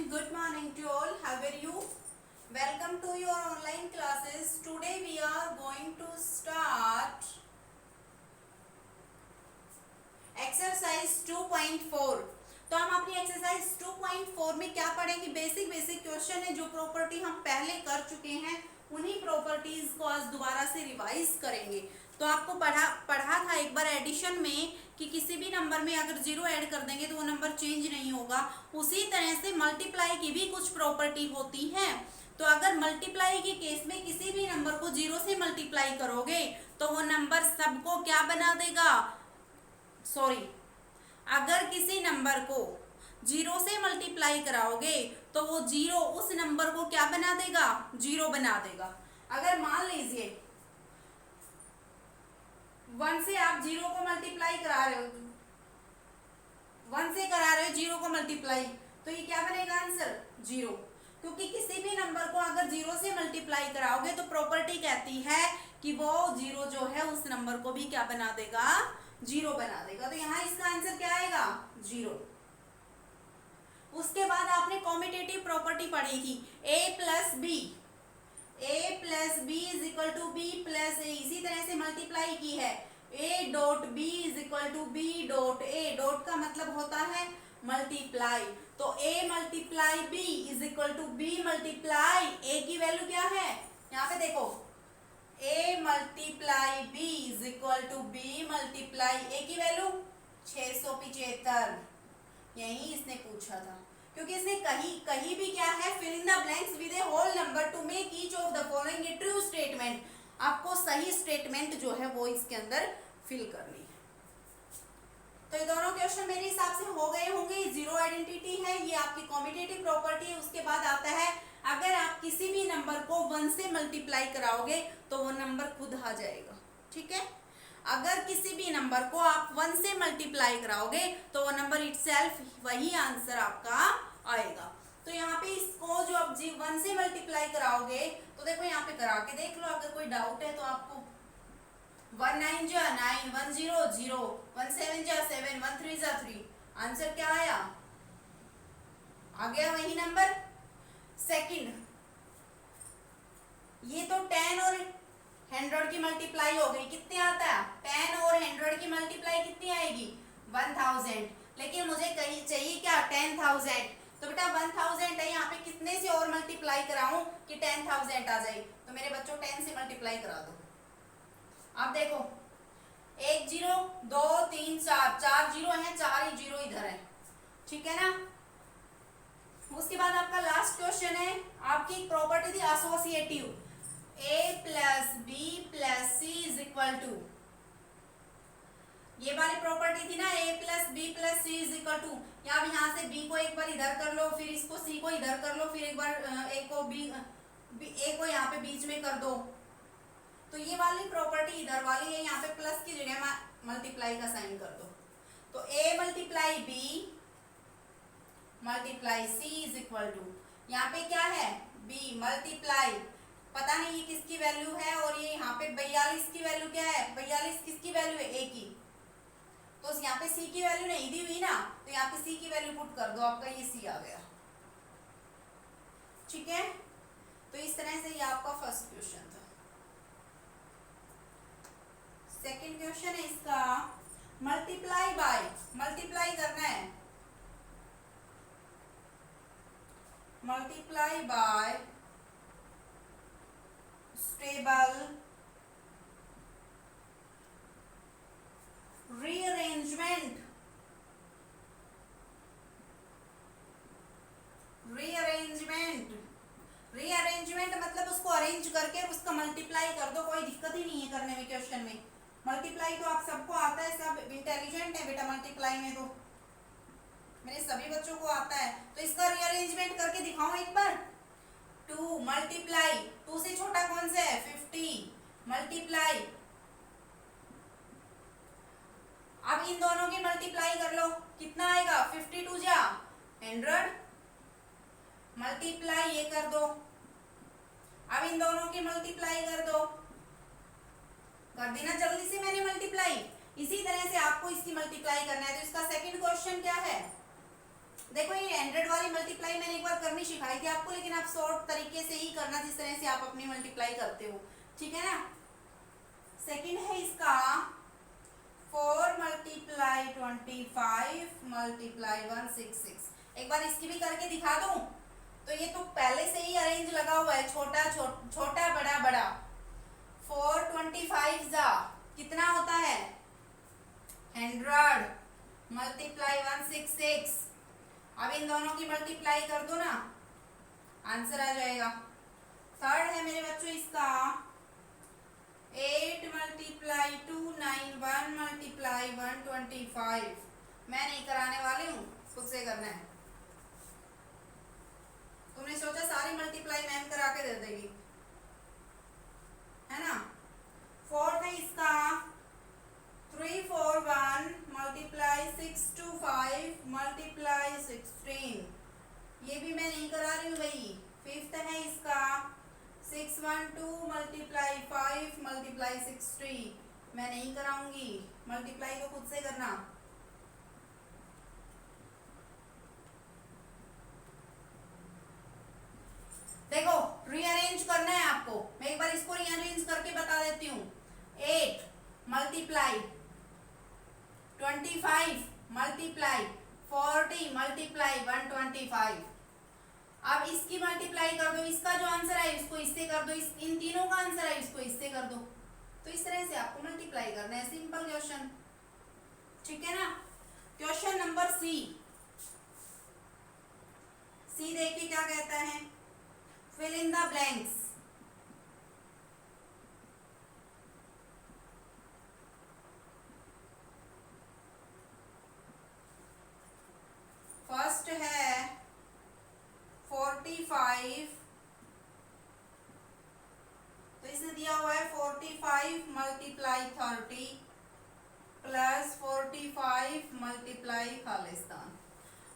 Good morning to all. How are you? Welcome to your online classes. Today we are going to start exercise 2.4. तो हम अपनी exercise 2.4 में क्या पढ़ेंगे? Basic question है जो प्रॉपर्टी हम पहले कर चुके हैं, उन्हीं प्रॉपर्टीज को आज दोबारा से रिवाइज करेंगे। तो आपको पढ़ा था एक बार एडिशन में कि किसी भी नंबर में अगर जीरो ऐड कर देंगे तो वो नंबर चेंज नहीं होगा। उसी तरह से मल्टीप्लाई की भी कुछ प्रॉपर्टी होती है। तो अगर मल्टीप्लाई के केस में किसी भी नंबर को जीरो से मल्टीप्लाई करोगे तो वो नंबर सबको क्या बना देगा? अगर किसी नंबर को जीरो से मल्टीप्लाई कराओगे तो वो जीरो उस नंबर को क्या बना देगा? जीरो बना देगा। अगर मान लीजिए 1 से आप जीरो को मल्टीप्लाई करा रहे हो, 1 से करा रहे हो जीरो को मल्टीप्लाई, तो ये क्या बनेगा आंसर? जीरो। क्योंकि किसी भी नंबर को अगर जीरो से मल्टीप्लाई कराओगे तो प्रॉपर्टी कहती है कि वो जीरो जो है उस नंबर को भी क्या बना देगा? जीरो बना देगा। तो यहाँ इसका आंसर क्या आएगा? जीरो। उसके बाद आपने कॉम्यूटेटिव प्रॉपर्टी पढ़ी थी, a plus B is equal to B plus A. इसी तरह से मल्टीप्लाई की है, a dot B is equal to B dot A. Dot का मतलब होता है मल्टीप्लाई। तो a multiply B is equal to B multiply A की वैल्यू क्या है? यहाँ पे देखो, a multiply b is equal to b multiply A की वैल्यू 675। यही इसने पूछा था, क्योंकि इसने कहीं भी क्या है, fill in the blanks with a whole number to make each of the following a true statement. आपको सही स्टेटमेंट जो है वो इसके अंदर फिल करनी है। तो ये दोनों क्वेश्चन मेरे हिसाब से हो गए होंगे। जीरो आइडेंटिटी है, ये आपकी कॉम्यूटेटिव प्रॉपर्टी है। उसके बाद आता है, अगर आप किसी भी नंबर को 1 से मल्टीप्लाई कराओगे तो वो नंबर खुद आ जाएगा। ठीक है, अगर किसी भी नंबर को आप 1 से मल्टीप्लाई कराओगे तो वो नंबर इटसेल्फ वही आंसर आपका आएगा। तो यहाँ पे इसको जो आप 1 से मल्टीप्लाई कराओगे तो देखो यहाँ पे करा के देख लो, अगर कोई डाउट है तो आपको 1 9 जा 9, 1 0 0, 1 7 जा 7, 1 3 जा 3। आंसर क्या आया? आ गया वही नंबर। सेकंड, ये तो 10 और 100 की मल्टीप्लाई हो गई, कितने आता है? 10 और 100 की मल्टीप्लाई कितनी आएगी? 1000। लेकिन मुझे कहीं चाहिए क्या? 10,000। तो बेटा 1000 है, यहाँ पे कितने से और मल्टीप्लाई कराऊं कि 10,000 आ जाए? तो मेरे बच्चों 10 से मल्टीप्लाई करा दो। अब देखो, 1 0 2 3 4, 4 जीरो है, 4 ही जीरो इधर है। ठीक है ना। उसके बाद आपका लास्ट क्वेश्चन है, आपकी प्रॉपर्टी थी associative, a plus B plus C is equal to. ये वाली प्रॉपर्टी थी ना, a plus B plus C is equal to. यहाँ से b को एक बार इधर कर लो, फिर इसको c को इधर कर लो, फिर एक बार a को यहाँ पे बीच में कर दो। तो ये वाली प्रॉपर्टी इधर वाली है, यहाँ पे प्लस की जगह मल्टीप्लाई का साइन कर दो। तो a multiply b multiply C is equal to, यहाँ पे क्या है? b मल्टीप्लाई, पता नहीं ये किसकी वैल्यू है, और ये यहाँ पे 42 की वैल्यू क्या है? 42 किसकी वैल्यू है? a की। तो यहाँ पे c की वैल्यू नहीं दी हुई ना, तो यहाँ पे c की वैल्यू पुट कर दो, आपका ये c आ गया। ठीक है, तो इस तरह से ये आपका फर्स्ट क्वेश्चन था। सेकंड क्वेश्चन है इसका, मल्टीप्लाई बाय, मल्टीप्लाई करना है, multiply by stable rearrangement. Rearrangement मतलब उसको अरेंज करके उसका मल्टीप्लाई कर दो, कोई दिक्कत ही नहीं है करने में। क्वेश्चन में मल्टीप्लाई तो आप सबको आता है, सब इंटेलिजेंट है बेटा मल्टीप्लाई में, तो मेरे सभी बच्चों को आता है। तो इसका रीअरेंजमेंट करके दिखाओ एक बार। 2 मल्टीप्लाई, 2 से छोटा कौन सा है? 50 मल्टीप्लाई। अब इन दोनों की मल्टीप्लाई कर लो, कितना आएगा? 52 जा 100 मल्टीप्लाई ये कर दो। अब इन दोनों की मल्टीप्लाई कर दो, कर देना जल्दी से मैंने मल्टीप्लाई। इसी तरह से आपको इसकी मल्टीप्लाई करना है। तो इसका सेकंड क्वेश्चन क्या है? देखो ये 100 वाली मल्टीप्लाई मैंने एक बार करनी सिखाई थी आपको, लेकिन आप शॉर्ट तरीके से ही करना जिस तरह से आप अपनी मल्टीप्लाई करते हो, ठीक है ना। सेकंड है इसका 4 मल्टीप्लाई 25 मल्टीप्लाई 166। एक बार इसकी भी करके दिखा दूं। तो ये तो पहले से ही अरेंज लगा हुआ है, छोटा छोटा बड़ा बड़ा। 4 25 जा कितना होता है 100 मल्टीप्लाई 166। अब इन दोनों की मल्टीप्लाई कर दो ना, आंसर आ जाएगा। थर्ड है मेरे बच्चों इसका 8 मल्टीप्लाई 291 मल्टीप्लाई 125। मैं नहीं कराने वाली हूँ, खुद से करना है। तुमने सोचा सारी मल्टीप्लाई मैम करा के दे देगी, है ना। फोर्थ है इसका 341 मल्टीप्लाई 625 मल्टीप्लाई 16। ये भी मैं नहीं करा रही हूँ भाई। फिफ्थ है इसका 612 मल्टीप्लाई 5 मल्टीप्लाई 60। मैं नहीं कराऊंगी, मल्टीप्लाई को खुद से करना। देखो रीअरेंज करना है आपको, मैं एक बार इसको रीअरेंज करके बता देती हूँ। 8 मल्टीप्लाई 25 मल्टीप्लाई 40 मल्टीप्लाई 125। अब इसकी मल्टीप्लाई कर दो, इसका जो आंसर है इसको इससे कर दो, इन तीनों का आंसर है इसको इससे कर दो। तो इस तरह से आपको मल्टीप्लाई करना है, सिंपल क्वेश्चन, ठीक है ना। क्वेश्चन नंबर सी देखिए क्या कहता है, fill in the blanks. First है 45, तो इसने दिया हुआ है 45 मल्टीप्लाई 30 प्लस 45 मल्टीप्लाई खालिस्तान।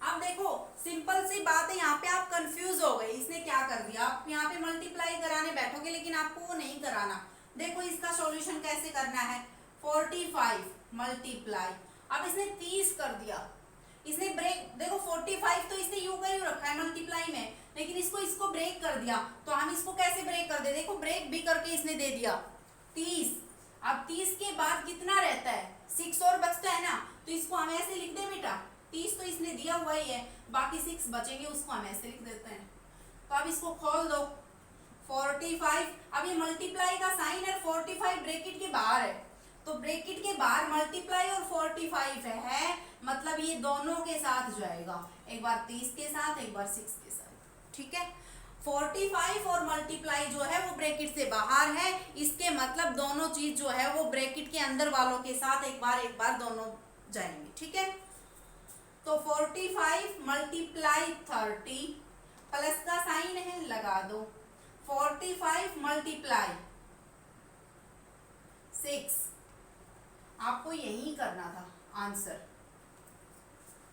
अब देखो सिंपल सी बात है, यहाँ पे आप कंफ्यूज हो गए, इसने क्या कर दिया। आप यहाँ पे मल्टीप्लाई कराने बैठोगे लेकिन आपको वो नहीं कराना। देखो इसका सॉल्यूशन कैसे करना है, 45 मल्टीप्लाई, अब इसने 30 कर दिया, इसने ब्रेक, देखो 45 तो इसने यू का यू रखा है मल्टीप्लाई में, लेकिन इसको ब्रेक कर दिया। तो हम इसको कैसे ब्रेक कर दे, देखो ब्रेक भी करके इसने दे दिया 30। अब 30 के बाद कितना रहता है 6 और बचता है ना, तो इसको हम ऐसे लिख दे बेटा, 30 तो इसने दिया हुआ ही है, बाकी 6 बचेंगे उसको हम ऐसे लिख देते हैं। तो अब इसको खोल दो 45, अब ये मल्टीप्लाई का साइन है, 45 ब्रैकेट के बाहर है, तो ब्रैकेट के बाहर मल्टीप्लाई और 45 है, मतलब ये दोनों के साथ जाएगा, एक बार 30 के साथ एक बार 6 के साथ, ठीक है। 45 और मल्टीप्लाई जो है वो ब्रैकेट से बाहर है, इसके मतलब दोनों चीज जो है वो ब्रैकेट के अंदर वालों के साथ एक बार दोनों जाएंगे, ठीक है। तो 45 मल्टीप्लाई 30 प्लस का साइन है लगा दो, 45 मल्टीप्लाई 6, आपको यही करना था आंसर,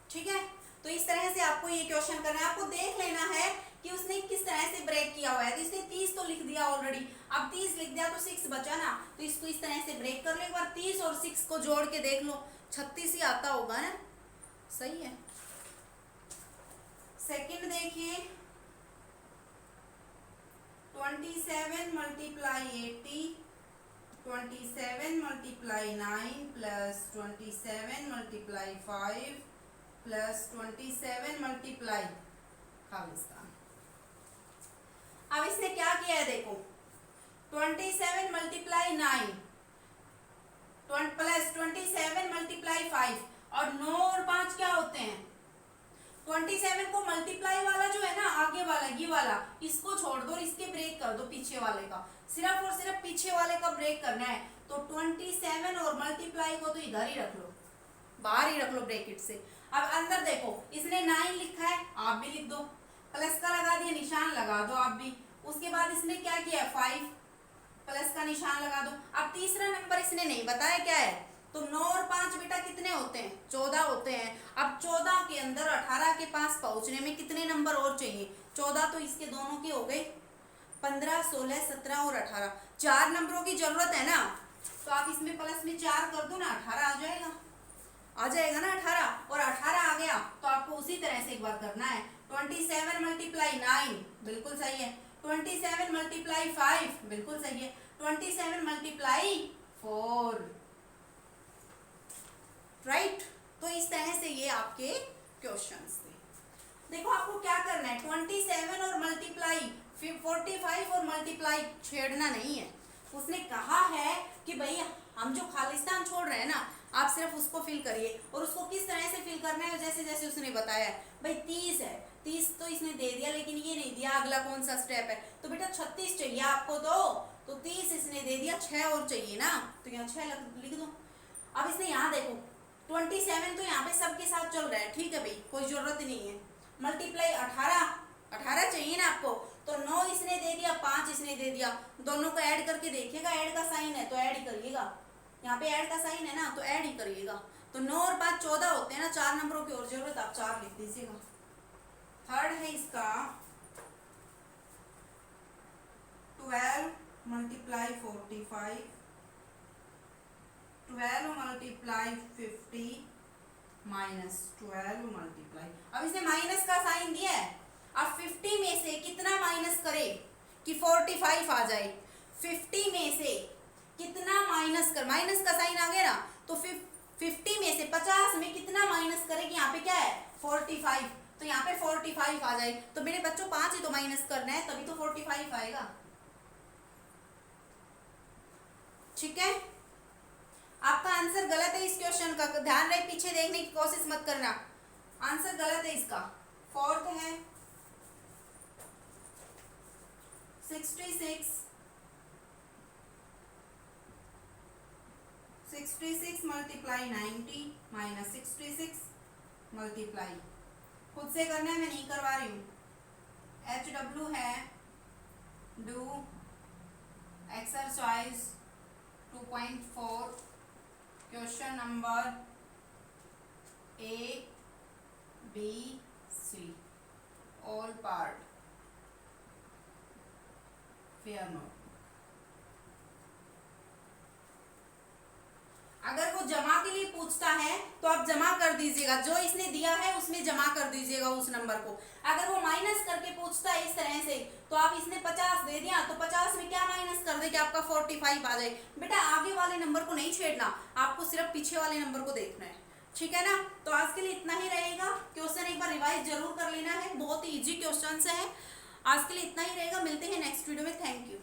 ठीक है। तो इस तरह से आपको ये क्वेश्चन करना है, आपको देख लेना है कि उसने किस तरह से ब्रेक किया हुआ है। तो इसने 30 तो लिख दिया ऑलरेडी, अब 30 लिख दिया तो 6 बचा ना, तो इसको इस तरह से ब्रेक कर लो। एक बार 30 और 6 को जोड़ के देख लो, 36 ही आता होगा ना, सही है। सेकंड देखिए 27 multiply 80, 27 multiply 9 plus 27 multiply 5 plus 27 multiply Khalistan. अब इसने क्या किया है देखो, 27 मल्टीप्लाई 9 प्लस 27 मल्टीप्लाई 5, और 9 और 5 क्या होते हैं 27 को मल्टीप्लाई वाला जो है ना आगे वाला ये वाला, इसको छोड़ दो, इसके ब्रेक कर दो पीछे वाले का, सिर्फ और सिर्फ पीछे वाले का ब्रेक करना है। तो 27 और मल्टीप्लाई को तो इधर ही रख लो, बाहर ही रख लो ब्रैकेट से। अब अंदर देखो इसने 9 लिखा है, आप भी लिख दो, प्लस का लगा दिया निशान लगा दो आप भी। उसके बाद इसने क्या किया 5 प्लस का निशान लगा दो। अब तीसरा नंबर इसने नहीं बताया क्या है, तो 9 और 5 बेटा कितने होते हैं 14 होते हैं। अब 14 के अंदर 18 के पास पहुंचने में कितने नंबर और चाहिए, 14 तो इसके दोनों के हो गए, 15 16 17 और 18, 4 नंबरों की जरूरत है ना, तो आप इसमें प्लस में 4 कर दो ना, 18 आ जाएगा ना 18, और 18 आ गया तो आपको उसी उसी तरह से एक बार करना है। 27 मल्टीप्लाई 9 बिल्कुल सही है। 27 मल्टीप्लाई 5 बिल्कुल सही है। 27 मल्टीप्लाई 4 राइट। तो इस तरह से ये आपके क्वेश्चंस थे। देखो आपको क्या करना है, 27 और मल्टीप्लाई 45 और मल्टीप्लाई छेड़ना नहीं है। उसने कहा है कि भाई हम जो खालिस्तान छोड़ रहे हैं ना, आप सिर्फ उसको फिल करिए। और उसको किस तरह से फिल करना है, जैसे जैसे उसने बताया है। भाई 30 है, 30 तो इसने दे दिया, लेकिन ये नहीं दिया अगला कौन सा स्टेप है। तो बेटा 36 चाहिए आपको, तो 30 इसने दे दिया, 6 और चाहिए ना, तो यहाँ 6 लिख दो। अब इसने यहाँ देखो 27 तो यहाँ पे सबके साथ चल रहा है, ठीक है भाई, कोई जरूरत ही नहीं है। मल्टीप्लाई 18 चाहिए ना आपको, तो 9 इसने दे दिया, 5 इसने दे दिया। दोनों को ऐड करके देखिएगा, ऐड का साइन है तो ऐड ही करिएगा। यहाँ पे ऐड का साइन है ना, तो ऐड ही करिएगा। तो 9 और 5 14 होते हैं ना, 4 नंबरों की और जरूरत, आप 4 लिख दीजिएगा। थर्ड है इसका 12 मल्टीप्लाई 45, 12 मल्टीप्लाई 50 माइनस 12 मल्टीप्लाई, अब इसने माइनस का साइन दिया है। अब 50 में से कितना माइनस करे कि 45 आ जाए। 50 में से कितना माइनस कर, माइनस का साइन आ गया ना, तो 50 में से 50 में कितना माइनस करे कि यहाँ पे क्या है 45, तो यहाँ पे 45 आ जाए। तो मेरे बच्चों 5 ही तो माइनस करना है, तभी तो 45 आएगा। ठीक है, आपका आंसर गलत है इस क्वेश्चन का, ध्यान रहे, पीछे देखने की कोशिश मत करना। आंसर गलत है इसका। फोर्थ है 66 मल्टीप्लाई 90 माइनस 66 मल्टीप्लाई, खुद से करना है, मैं नहीं करवा रही हूँ। HW है do exercise 2.4 question number A, B, C all part fair note. अगर वो जमा के लिए पूछता है तो आप जमा कर दीजिएगा, जो इसने दिया है उसमें जमा कर दीजिएगा उस नंबर को। अगर वो माइनस करके पूछता है इस तरह से, तो आप इसने 50 दे दिया, तो 50 में क्या माइनस कर दे कि आपका 45 आ जाए। बेटा आगे वाले नंबर को नहीं छेड़ना, आपको सिर्फ पीछे वाले नंबर को देखना है, ठीक है ना। तो आज के लिए इतना ही रहेगा। क्वेश्चन एक बार रिवाइज जरूर कर लेना है, बहुत ही इजी क्वेश्चन है। आज के लिए इतना ही रहेगा, मिलते हैं नेक्स्ट वीडियो में। Thank you.